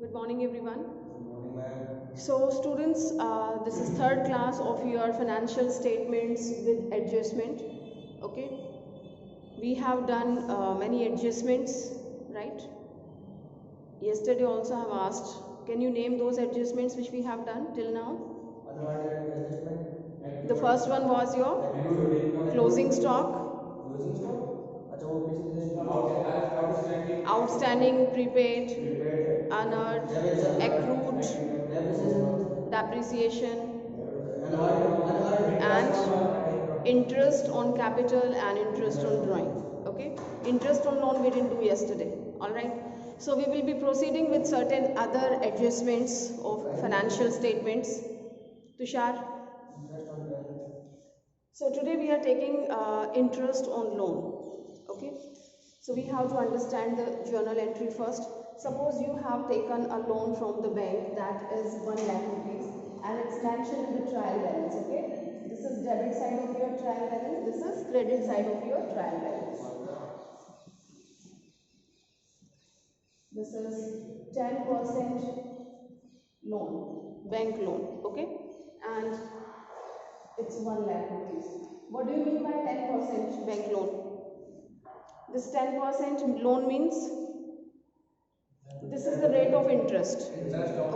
Good morning, everyone. Good morning, ma'am. So, students, this is third class of your financial statements with adjustment. Okay, we have done many adjustments, right? Yesterday also I have asked, can you name those adjustments which we have done till now? Adjustment. The first one was your closing stock, Closing stock. अच्छा वो पिछले outstanding, prepaid, prepaid, unearned, debit, accrued, depreciation, depreciation, unearned, and interest on capital and interest on drawing. Okay, interest on loan we didn't do yesterday. All right, so we will be proceeding with certain other adjustments of financial statements. Tushar, so today we are taking interest on loan. Okay, so we have to understand the journal entry first. Suppose you have taken a loan from the bank that is 1 lakh rupees and it's mentioned in the trial balance. Okay, this is debit side of your trial balance, this is credit side of your trial balance. This is 10% loan, bank loan. Okay, and it's 1 lakh rupees. What do you mean by 10% bank loan? This 10% loan means this is the rate of interest.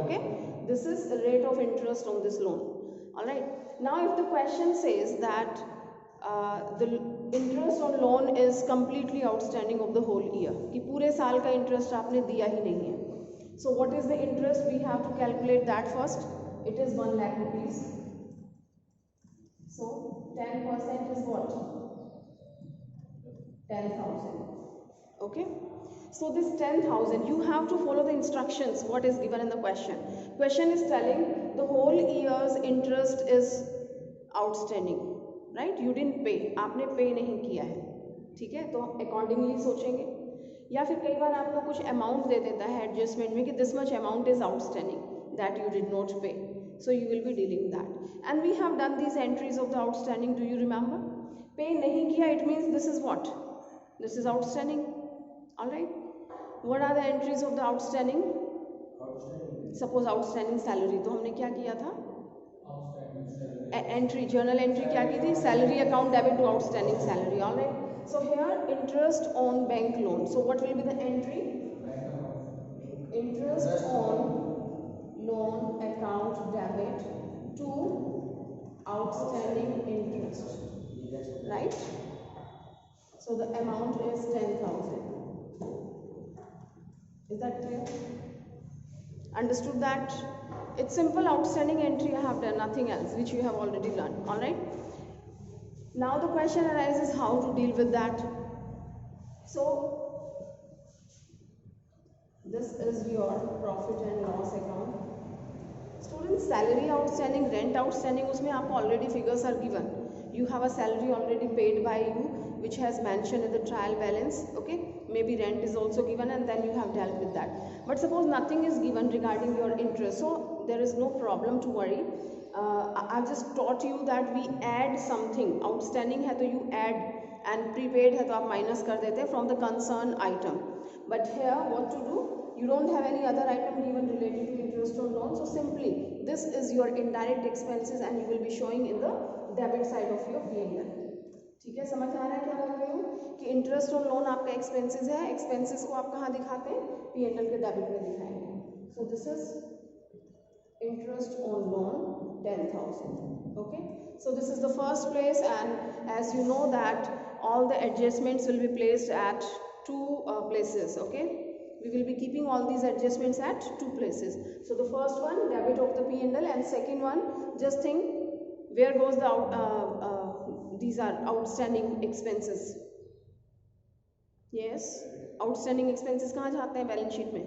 Okay, this is the rate of interest on this loan. All right, now if the question says that the interest on loan is completely outstanding of the whole year, कि पूरे साल का interest आपने दिया ही नहीं है, so what is the interest? We have to calculate that first. It is 1 lakh rupees. So 10% is what? 10,000. Okay, so this 10,000, you have to follow the instructions what is given in the question. Question is telling the whole year's interest is outstanding, right? You didn't pay, आपने पे नहीं किया है, ठीक है, तो accordingly सोचेंगे. या फिर कई बार आपको कुछ अमाउंट दे देता है एडजस्टमेंट में कि this much amount is outstanding that you did not पे, so you will be dealing that. And we have done these entries of the outstanding. Do you remember? पे नहीं किया, it means this is what? This is outstanding. All right, what are the entries of the outstanding? Suppose outstanding salary, तो हमने क्या किया था? Entry, journal entry क्या की थी? Salary account debit to outstanding salary. All right, so here interest on bank loan. So what will be the entry? Interest on loan account debit to outstanding interest, right? So the amount is 10,000. Is that clear? Understood that? It's simple outstanding entry I have done, nothing else, which you have already learned. All right, now the question arises how to deal with that. So this is your profit and loss account. Students, salary outstanding, rent outstanding, उसमें आपको already figures are given. You have a salary already paid by you which has mentioned in the trial balance. Okay, maybe rent is also given and then you have dealt with that. But suppose nothing is given regarding your interest, so there is no problem to worry. I've just taught you that we add something. Outstanding है तो you add and prepaid है तो आप minus कर देते from the concerned item. But here what to do? You don't have any other item given related to interest on loan, so simply this is your indirect expenses and you will be showing in the debit side of your P&L. ठीक है, समझ आ रहा है क्या बोल रही हूँ कि इंटरेस्ट ऑन लोन आपका एक्सपेंसेस है, एक्सपेंसेस को आप कहाँ दिखाते हैं? P&L के डेबिट में दिखाएंगे. So this is interest on loan 10,000. Okay, so this is the first place, and as you know that all the adjustments will be placed at two places. Okay, we will be keeping all these adjustments at two places. So the first one debit of the P&L, and second one just think where goes the these are outstanding expenses. Yes, outstanding expenses कहाँ जाते हैं balance sheet में?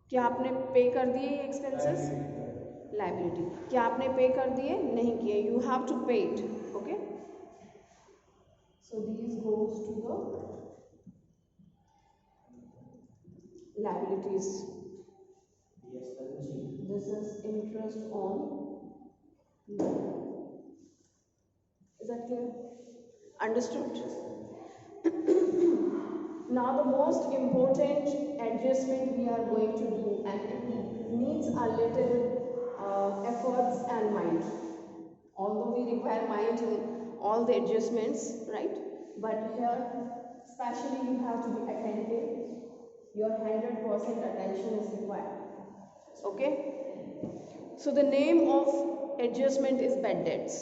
क्या आपने पे कर दिए ये expenses? Liability. क्या आपने पे कर दिए? नहीं किए. You have to pay it. Okay, so these goes to the liabilities. This is interest on loan. Is that clear? Understood? Now the most important adjustment we are going to do, and it are little efforts and mind. Although we require mind in all the adjustments, right? But here, especially you have to be attentive. Your 100% attention is required. Okay? So the name of adjustment is bad debts.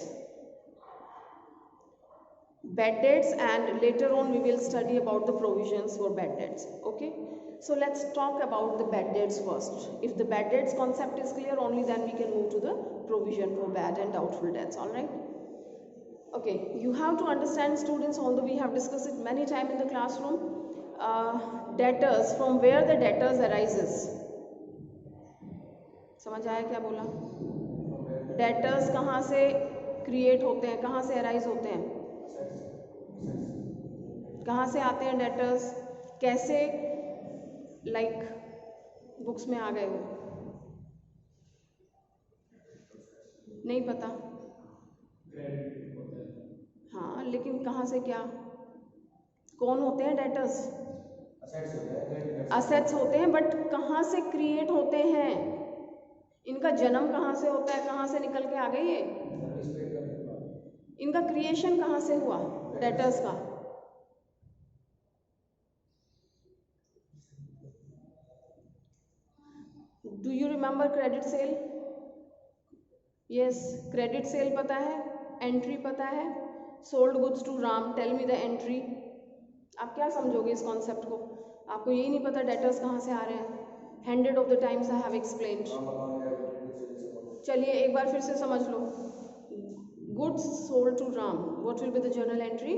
Bad debts, and later on we will study about the provisions for bad debts. Okay? So let's talk about the bad debts first. If the bad debts concept is clear, only then we can move to the provision for bad and doubtful debts. Alright? Okay, you have to understand, students, although we have discussed it many times in the classroom, debtors, from where the debtors arises. समझ आया क्या बोला? Debtors कहाँ से create होते हैं, कहाँ से अराइज होते हैं, कहाँ से आते हैं डेटर्स, कैसे लाइक बुक्स में आ गए हो, नहीं पता? हाँ, लेकिन कहाँ से, क्या, कौन होते हैं डेटर्स? असेट्स होते हैं, बट कहाँ से क्रिएट होते हैं, इनका जन्म कहाँ से होता है, कहाँ से निकल के आ गए ये, इनका क्रिएशन कहाँ से हुआ डेटर्स का? Do you remember credit sale? Yes, credit sale पता है, एंट्री पता है, sold goods to Ram, tell me the entry. आप क्या समझोगे इस कॉन्सेप्ट को? आपको यही नहीं पता डेटर्स कहाँ से आ रहे हैं? 100 of the times I have explained. चलिए एक बार फिर से समझ लो। Goods sold to Ram, what will be the journal entry?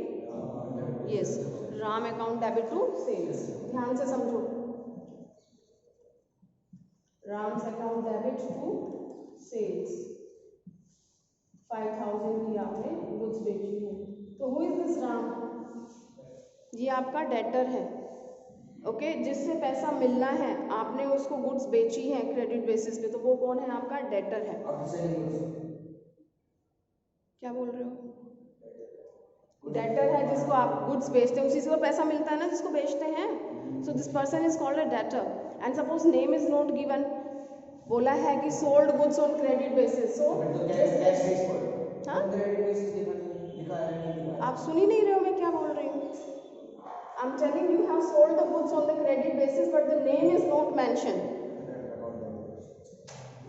Yes, Ram account debit to sales. ध्यान से समझो, Ram's account debit to sales, 5000 की आपने गुड्स बेची है, तो हु इज दिस राम? ये आपका डेटर है, ओके, जिससे पैसा मिलना है, आपने उसको गुड्स बेची है क्रेडिट बेसिस पे, तो वो कौन है? आपका डेटर है। क्या बोल रहे हो? डेटर है जिसको आप गुड्स बेचते हैं, उसी से वो पैसा मिलता है ना जिसको बेचते हैं। So this person is called a debtor, and suppose name is not given, बोला है कि sold goods on credit basis, so हाँ, आप सुन ही नहीं रहे हो मैं क्या बोल रही हूँ? I am telling you have sold the goods on the credit basis but the name is not mention.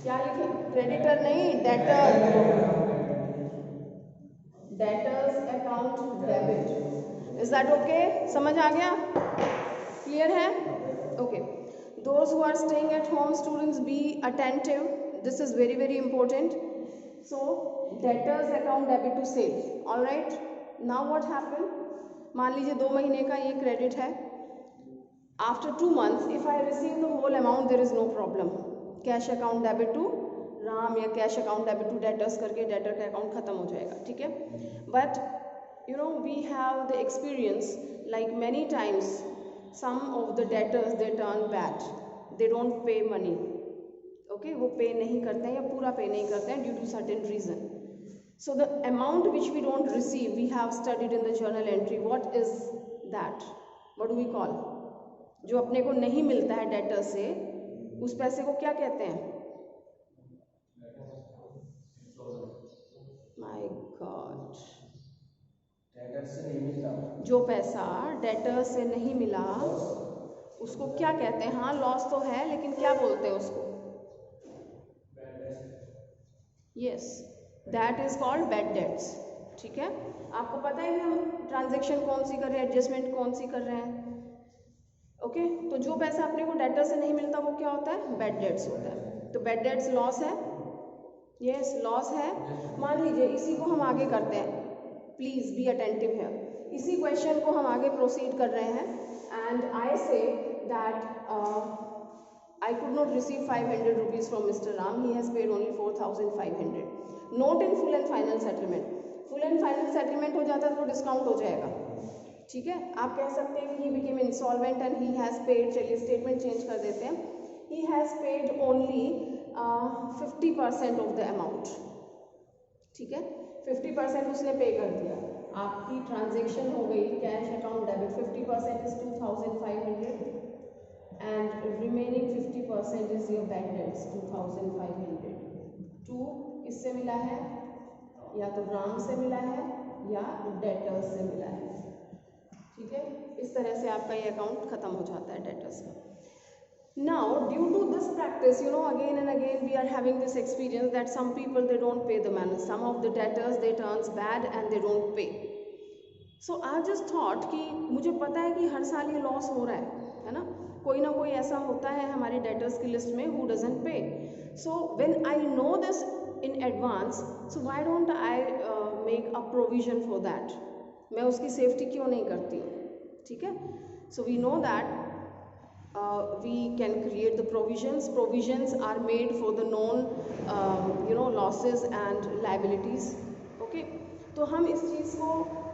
क्या लिखे? क्रेडिटर नहीं, debtor, debtors account debit. Is that okay? समझ आ गया? क्लियर है? Okay, those who are staying at home, students, be attentive, this is very very important. So debtors account debit to sale, all right? Now what happened, मान लीजिए 2 महीने का ये credit है, after 2 months if I receive the whole amount there is no problem, cash account debit to Ram या cash account debit to debtors करके debtor का account खत्म हो जाएगा, ठीक है? But you know we have the experience like many times some of the debtors they turn bad, they don't pay money, okay, वो पे नहीं करते हैं या पूरा पे नहीं करते हैं due to certain reason. So the amount which we don't receive, we have studied in the journal entry, what is that, what do we call, जो अपने को नहीं मिलता है डेटर से, उस पैसे को क्या कहते हैं? My God, जो पैसा डेटर से नहीं मिला उसको क्या कहते हैं? हाँ, लॉस तो है, लेकिन क्या बोलते हैं उसको? Yes, that is called bad debts, ठीक है? आपको पता है कि हम ट्रांजैक्शन कौन सी कर रहे हैं, एडजस्टमेंट कौन सी कर रहे हैं, ओके? तो जो पैसा अपने को डेटर से नहीं मिलता वो क्या होता है? बैड डेट्स होता है। तो बैड डेट्स लॉस है, यस, लॉस है। मान लीजिए इसी को हम आगे करते हैं, प्लीज बी अटेंटिव हियर, इसी क्वेश्चन को हम आगे प्रोसीड कर रहे हैं, and I say that I could not receive 500 rupees from mister Ram, he has paid only 4500, not in full and final settlement. Full and final settlement हो जाता है तो डिस्काउंट हो जाएगा, ठीक है? आप कह सकते हैं कि he became insolvent and he has paid, चलिए स्टेटमेंट चेंज कर देते हैं, he has paid only 50% of the amount, ठीक है? 50% उसने पे कर दिया, आपकी ट्रांजेक्शन हो गई cash account debit, 50% is 2500 and remaining 50% is your bad debts 2500। 2 किससे मिला है? या तो राम से मिला है या डेटर्स से मिला है। ठीक है, इस तरह से आपका ये अकाउंट खत्म हो जाता है डेटर्स का। Now, due to this practice, you know, again and again we are having this experience that some people they don't pay the man, some of the debtors they turns bad and they don't pay. So I just thought कि मुझे पता है कि हर साल ये loss हो रहा है ना, कोई ना कोई ऐसा होता है हमारे डेटर्स की लिस्ट में who doesn't pay. So when I know this in advance, so why don't I make a provision for that? मैं उसकी सेफ्टी क्यों नहीं करती हूँ? ठीक है, so we know that we can create the provisions. Provisions are made for the known losses and liabilities. Okay, तो हम इस चीज़ को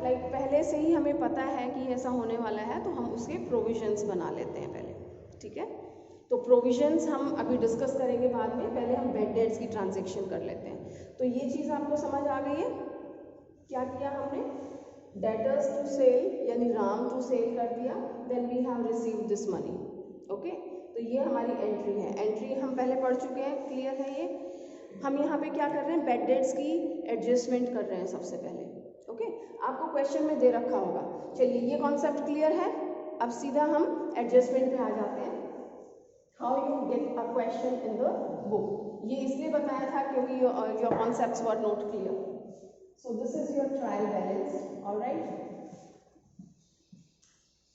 पहले से ही हमें पता है कि ऐसा होने वाला है, तो हम उसके प्रोविजंस बना लेते हैं पहले। ठीक है, तो प्रोविजंस हम अभी डिस्कस करेंगे बाद में, पहले हम बैड डेट्स की ट्रांजेक्शन कर लेते हैं। तो ये चीज़ आपको समझ आ गई है? क्या किया हमने? डेटर्स टू सेल यानी राम टू सेल कर दिया, then we have received this money. Okay, तो ये हमारी एंट्री है। एंट्री हम पहले पढ़ चुके हैं, क्लियर है ये। हम यहाँ पे क्या कर रहे हैं? बैड डेट्स की एडजस्टमेंट कर रहे हैं सबसे पहले। ओके, आपको क्वेश्चन में दे रखा होगा। चलिए, ये कॉन्सेप्ट क्लियर है। अब सीधा हम एडजस्टमेंट पे आ जाते हैं। How you get a question in the book, ये इसलिए बताया था क्योंकि your concepts were not clear. So this is your trial balance, alright.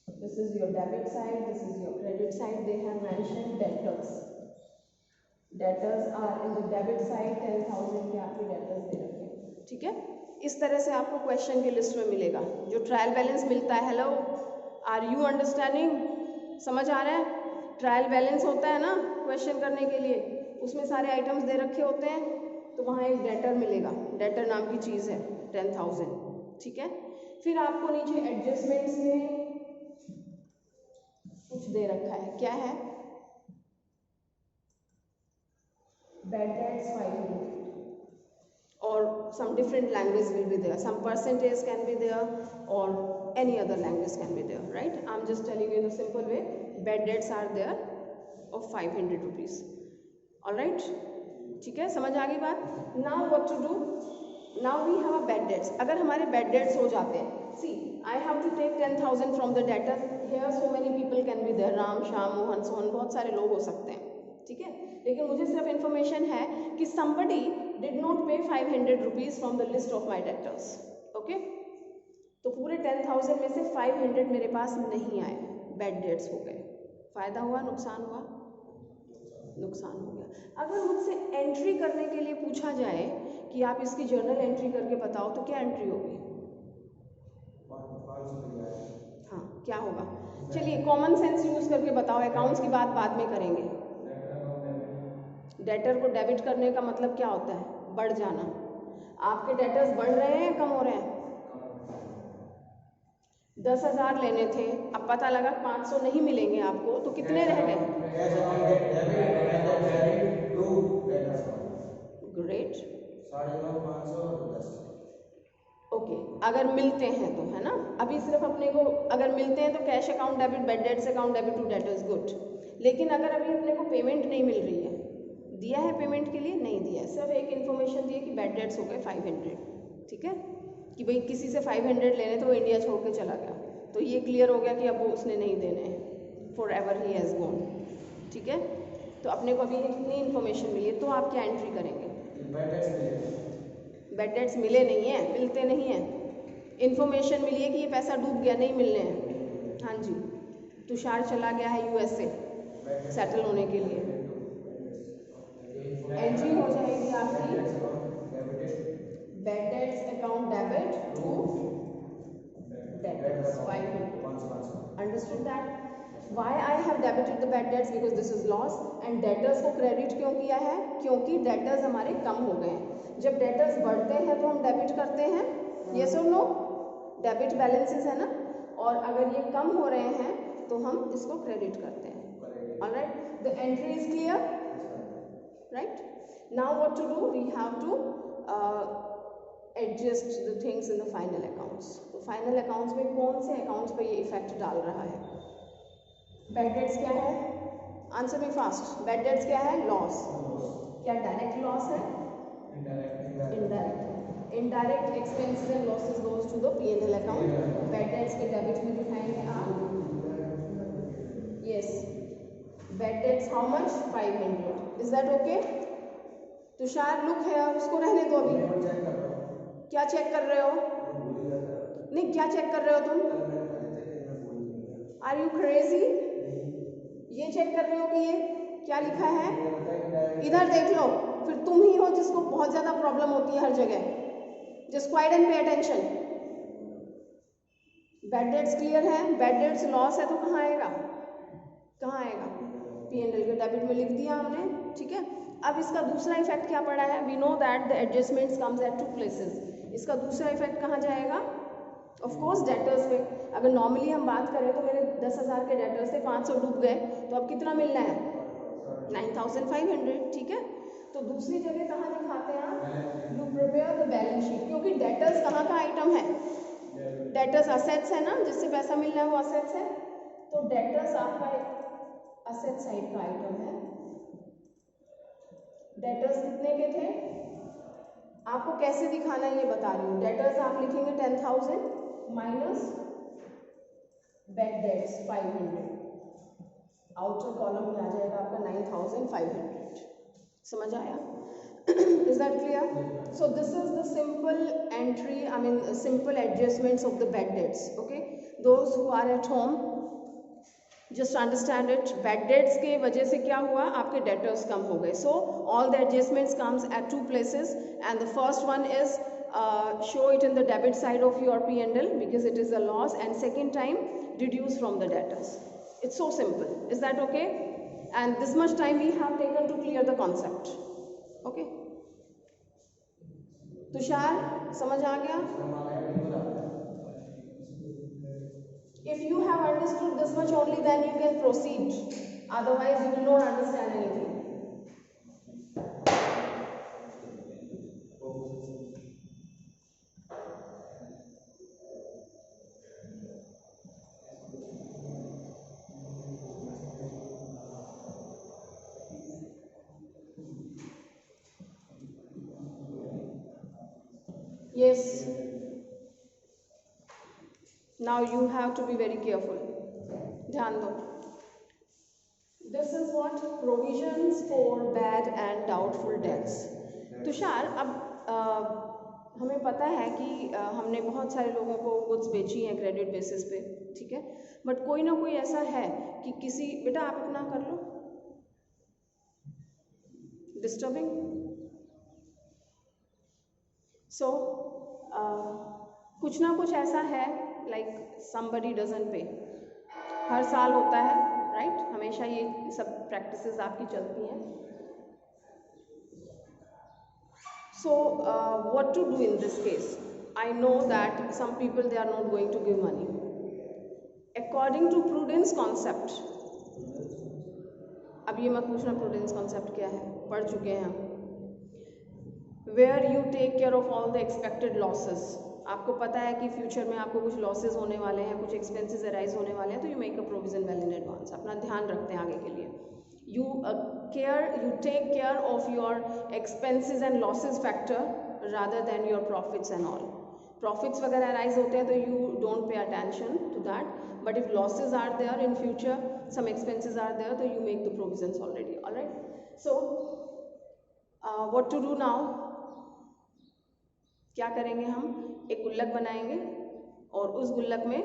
This is your debit side, this is your credit side. They have mentioned debtors. Debtors are in the debit side, 10,000 के आपके debtors दे रखे हैं। ठीक है, इस तरह से आपको क्वेश्चन की लिस्ट में मिलेगा जो ट्रायल बैलेंस मिलता है। Hello, are you understanding? समझ आ रहा है? ट्रायल बैलेंस होता है ना क्वेश्चन करने के लिए, उसमें सारे आइटम्स दे रखे होते हैं, तो वहाँ एक डेटर मिलेगा, डेटर नाम की चीज़ है, 10,000। ठीक है, फिर आपको नीचे एडजस्टमेंट्स में कुछ दे रखा है, क्या है? बैड डेट्स 500 और some different language will be there, some percentage can be there or any other language can be there, right? I'm just telling you in a simple way, bad debts are there of 500 rupees. All right, ठीक है, समझ आ गई बात? Now what to do? Now we have a bad debts. अगर हमारे bad debts हो जाते हैं, see, I have to take 10,000 from the debtor. Here so many people can be there, Ram, Shyam, Mohan, Sohan, बहुत सारे लोग हो सकते हैं। ठीक है, लेकिन मुझे सिर्फ इन्फॉर्मेशन है कि somebody did not pay 500 rupees from the list of my debtors. Okay, तो पूरे 10,000 में से 500 मेरे पास नहीं आए, बैड डेट्स हो गए। फायदा हुआ, नुकसान हुआ? नुकसान हो गया। अगर मुझसे एंट्री करने के लिए पूछा जाए कि आप इसकी जर्नल एंट्री करके बताओ, तो क्या एंट्री होगी? हाँ, क्या होगा? चलिए कॉमन सेंस यूज करके बताओ, अकाउंट्स की बात बाद में करेंगे। डेटर को डेबिट करने का मतलब क्या होता है? बढ़ जाना। आपके डेटर्स बढ़ रहे हैं, कम हो रहे हैं? 10,000 लेने थे, अब पता लगा 500 नहीं मिलेंगे आपको, तो कितने रह गए? ग्रेट, 9,510। ओके, अगर मिलते हैं तो, है ना? अभी सिर्फ अपने को अगर मिलते हैं तो cash account debit, bad debts account debit to debtors, good. लेकिन अगर अभी अपने को पेमेंट नहीं मिल रही है, दिया है पेमेंट के लिए, नहीं दिया है, सिर्फ एक इन्फॉर्मेशन दी है कि बैड डेट्स हो गए 500। ठीक है, कि भाई किसी से 500 लेने तो वो इंडिया छोड़ के चला गया, तो ये क्लियर हो गया कि अब वो उसने नहीं देने हैं, for ever he has gone. ठीक है, तो अपने को अभी इतनी इन्फॉर्मेशन मिली है, तो आप क्या एंट्री करेंगे? बैड डेट्स मिले नहीं हैं, मिलते नहीं हैं, इन्फॉर्मेशन मिली है कि ये पैसा डूब गया, नहीं मिलने हैं। हाँ जी, तुषार चला गया है USA सेटल होने के लिए। एंट्री हो जाएगी आपकी bad debts account debit to debtors 500। Understood that? Why I have debited the bad debts? Because this is loss. And debtors को क्रेडिट क्यों किया है? क्योंकि debtors हमारे कम हो गए हैं। जब debtors बढ़ते हैं तो हम डेबिट करते हैं, yes or no? Debit balances है ना, और अगर ये कम हो रहे हैं तो हम इसको क्रेडिट करते हैं। Alright, the entry is clear, right? Now what to do? We have to adjust the things in the final accounts. तो final accounts में कौन से accounts पे ये इफेक्ट डाल रहा है? बैड डेट्स क्या है? Answer me fast. Bad debts क्या है? लॉस। क्या डायरेक्ट लॉस है? Indirect. Indirect expenses and losses goes to the P&L account. Bad debts के डेबिट में दिखाएंगे आप। Yes, bad debts how much? 500। Is that okay? Tushar look है, उसको रहने दो अभी। क्या चेक कर रहे हो? नहीं, क्या चेक कर रहे हो तुम? Are you crazy? ये चेक कर रहे हो कि ये क्या लिखा है? इधर देख लो। फिर तुम ही हो जिसको बहुत ज्यादा प्रॉब्लम होती है हर जगह। Just quiet and pay attention. Bad debts clear है? बैड डेट्स लॉस है तो कहाँ आएगा? कहाँ आएगा? P&L के डेबिट में लिख दिया हमने, ठीक है। अब इसका दूसरा इफेक्ट क्या पड़ा है? We know that the adjustments comes at 2 places. इसका दूसरा इफेक्ट कहाँ जाएगा? ऑफ कोर्स डेटर्स पे। अगर नॉर्मली हम बात करें तो मेरे 10,000 के डेटर्स थे, 500 डूब गए, तो अब कितना मिलना है? 9,500, ठीक है। तो दूसरी जगह कहाँ दिखाते हैं आप? You prepare the balance sheet, क्योंकि डेटर्स कहाँ का आइटम है? डेटर्स असेट्स है ना, जिससे पैसा मिल रहा है वो असेट्स है। तो डेटर्स आपका असेट साइड का आइटम है। डेटर्स कितने के थे? आपको कैसे दिखाना है ये बता रही हूँ। डेटर्स आप लिखेंगे 10,000 minus bad debts 500। Outer column में आ जाएगा आपका 9,500। समझ आया? Is that clear? So this is the simple entry, I mean simple adjustments of the bad debts. Okay, those who are at home just understand it. Bad debts के वजह से क्या हुआ? आपके debtors कम हो गए. So all the adjustments comes at 2 places, and the first one is show it in the debit side of your P&L because it is a loss, and second time reduce from the debtors. It's so simple. Is that okay? And this much time we have taken to clear the concept. Okay, Tushar समझ आ गया? If you have understood this much only, then you can proceed. Otherwise, you will not understand anything. Yes. Now you have to be very careful. ध्यान दो. This is what provisions for bad and doubtful debts. Tushar, अब हमें पता है कि हमने बहुत सारे लोगों को गुड्स बेची हैं क्रेडिट बेसिस पे, ठीक है। बट कोई ना कोई ऐसा है कि किसी, बेटा आप अपना कर लो, डिस्टर्बिंग। सो कुछ ना कुछ ऐसा है, लाइक somebody doesn't pay. हर साल होता है, राइट? हमेशा ये सब प्रैक्टिसेस आपकी चलती हैं. So what to do in this case? I know that some people, they are not going to give money. According to prudence concept, अब ये मत पूछना prudence concept क्या है, पढ़ चुके हैं हम. Where you take care of all the expected losses. आपको पता है कि फ्यूचर में आपको कुछ लॉसेस होने वाले हैं, कुछ एक्सपेंसेस अराइज होने वाले हैं, तो you make a provision well in advance. अपना ध्यान रखते हैं आगे के लिए. You take care of your expenses and losses factor rather than your profits and all. Profits वगैरह arise होते हैं तो you don't pay attention to that. But if losses are there in future, some expenses are there, so you make the provisions already. All right. So what to do now? क्या करेंगे हम? एक गुल्लक बनाएंगे और उस गुल्लक में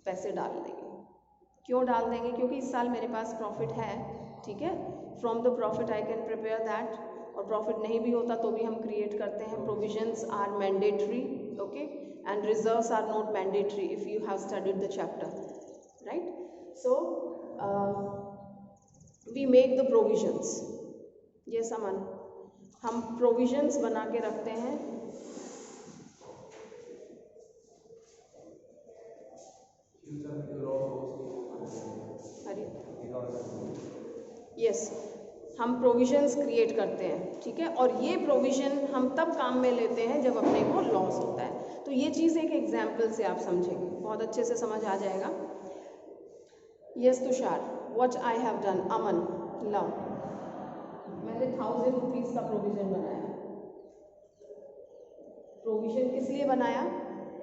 पैसे डाल देंगे. क्यों डाल देंगे? क्योंकि इस साल मेरे पास प्रॉफिट है, ठीक है. From the profit I can prepare that. और प्रॉफिट नहीं भी होता तो भी हम क्रिएट करते हैं. Provisions are mandatory, okay, and reserves are not mandatory if you have studied the chapter, right. So we make the provisions. ये समन हम प्रोविजंस बना के रखते हैं. यस, हम प्रोविजंस क्रिएट करते हैं, ठीक है. और ये प्रोविजन हम तब काम में लेते हैं जब अपने को लॉस होता है. तो ये चीज़ एक एग्जाम्पल से आप समझेंगे, बहुत अच्छे से समझ आ जाएगा. Yes Tushar. What I have done, Aman love, मैंने 1000 रुपीज़ का प्रोविज़न बनाया। प्रोविज़न किस लिए बनाया?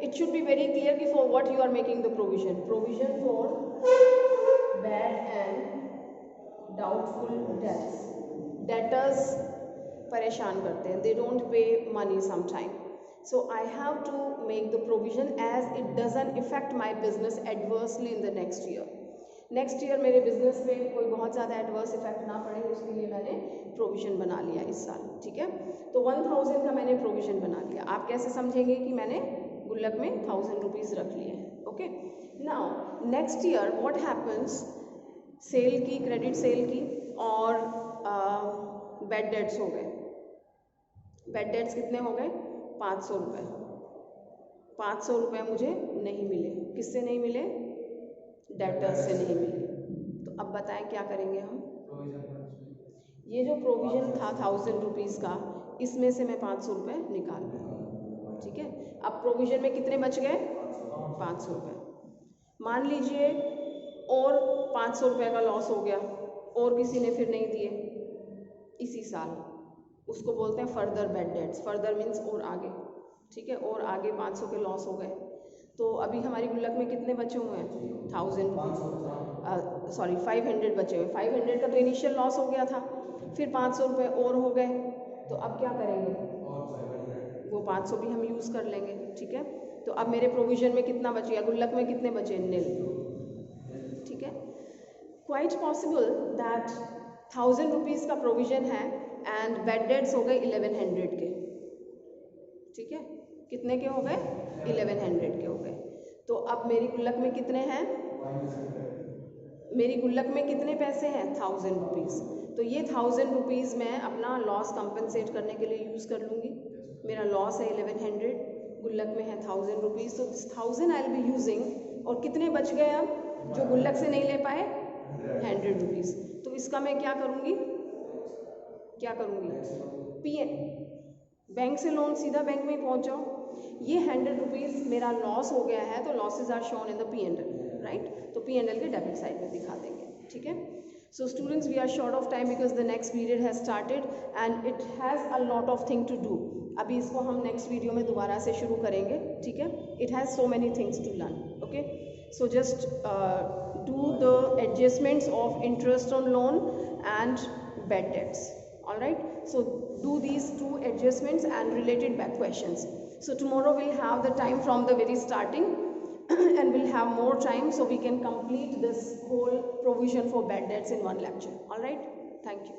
It should be very clear कि for what you are making the provision. Provision for bad and doubtful debts. Debtors परेशान करते हैं, they don't pay money sometime, so I have to make the provision as it doesn't affect my business adversely in the next year. Next year मेरे business पे कोई बहुत ज़्यादा adverse effect ना पड़े, उसके लिए मैंने प्रोविज़न बना लिया इस साल, ठीक है। तो 1000 का मैंने प्रोविज़न बना लिया। आप कैसे समझेंगे कि मैंने गुल्लक में 1000 रुपीज़ रख लिए हैं, okay. Now next year what happens, sale की, क्रेडिट सेल की और बैड डेट्स हो गए। बैड डेट्स कितने हो गए? 500 रुपये। 500 रुपये मुझे नहीं मिले। किससे नहीं मिले? डेटर्स से नहीं मिले। तो अब बताएं क्या करेंगे हम? ये जो प्रोविज़न था 1000 रुपीज़ का, इसमें से मैं 500 रुपये निकाल लूँ, ठीक है। अब प्रोविज़न में कितने बच गए? 500 रुपये। मान लीजिए और 500 रुपये का लॉस हो गया और किसी ने फिर नहीं दिए इसी साल, उसको बोलते हैं further bad debts. Further means और आगे, ठीक है। और आगे 500 के लॉस हो गए, तो अभी हमारी गुल्लक में कितने बचे हुए हैं? 1000 रुपये, सॉरी 500 बचे हुए। 500 का तो इनिशियल लॉस हो गया था, फिर 500 रुपये और हो गए, तो अब क्या करेंगे? वो 500 भी हम यूज़ कर लेंगे, ठीक है। तो अब मेरे प्रोविज़न में कितना बच गया? गुल्लक में कितने बचे? नील, ठीक है। क्वाइट पॉसिबल दैट 1000 रुपीज़ का प्रोविज़न है एंड बैड डेट्स हो गए 1100 के, ठीक है। कितने के हो गए? 1100 के हो गए। तो अब मेरी गुल्लक में कितने हैं? मेरी गुल्लक में कितने पैसे हैं? 1000 रुपीज़। तो ये 1000 रुपीज़ मैं अपना लॉस कंपनसेट करने के लिए यूज़ कर लूँगी। मेरा लॉस है 1100, गुल्लक में है 1000 रुपीज़, तो this 1000 I will be using. और कितने बच गए अब जो गुल्लक से नहीं ले पाए? 100 रुपीज़। तो इसका मैं क्या करूँगी? क्या करूँगी? बैंक से लोन, सीधा बैंक में ही पहुँच जाओ। ये 100 रुपीज़ मेरा लॉस हो गया है, तो losses are shown in the P&L, right. तो P&L के डेबिट साइड में दिखा देंगे, ठीक है। So students, we are short of time because the next period has started and it has a lot of thing to do. अभी इसको हम नेक्स्ट वीडियो में दोबारा से शुरू करेंगे, ठीक है। It has so many things to learn, okay. So just do the adjustments of interest on loan and bad debts, all right. So do these 2 adjustments and related back questions. So tomorrow we'll have the time from the very starting and we'll have more time so we can complete this whole provision for bad debts in one lecture, all right. Thank you.